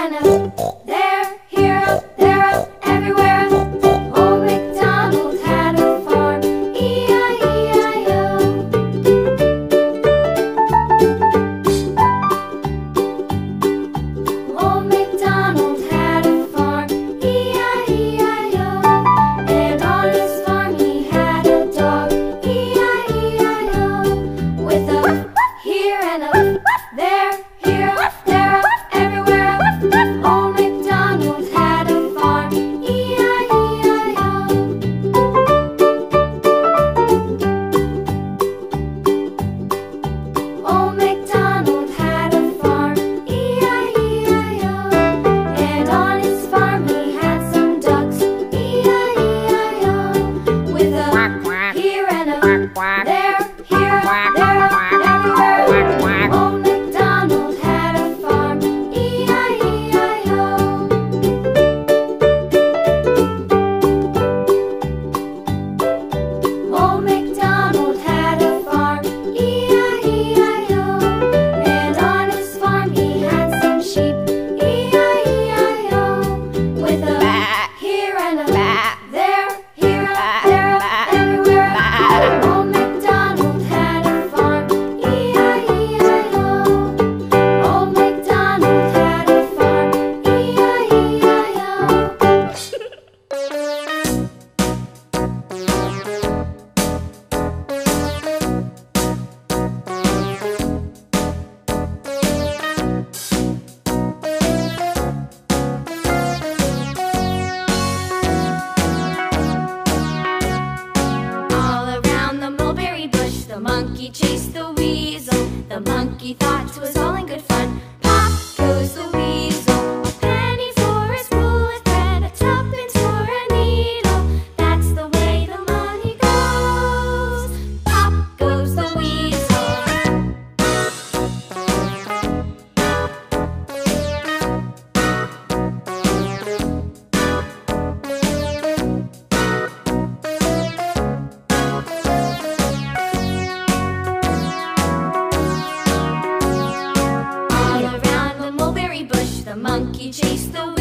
and a there, here, up, there, up, everywhere. Old MacDonald had a farm, E-I-E-I-O. Old MacDonald had a farm, E-I-E-I-O. And on his farm he had a dog, E-I-E-I-O. With a here and a there, here, up, there, up, everywhere. Old MacDonald had a farm, E-I-E-I-O. Old MacDonald had a farm, E-I-E-I-O. And on his farm he had some ducks, E-I-E-I-O. With a here and a there, here, there, everywhere. Old MacDonald had a farm, E-I-E-I-O. Old MacDonald had a farm, E-I-E-I-O. And on his farm he had some sheep, E-I-E-I-O. With a here and a there, here, there, everywhere. Old MacDonald had a farm, E-I-E-I-O. Old MacDonald had a farm, E-I-E-I-O. All around the mulberry bush, the monkey chased the weasel. The monkey thought 'twas all in good fun. Pop goes the weasel, a penny for his wool with thread, a tuppence for a needle. That's the way the money goes. Pop goes the weasel. All around the mulberry bush, the monkey chased the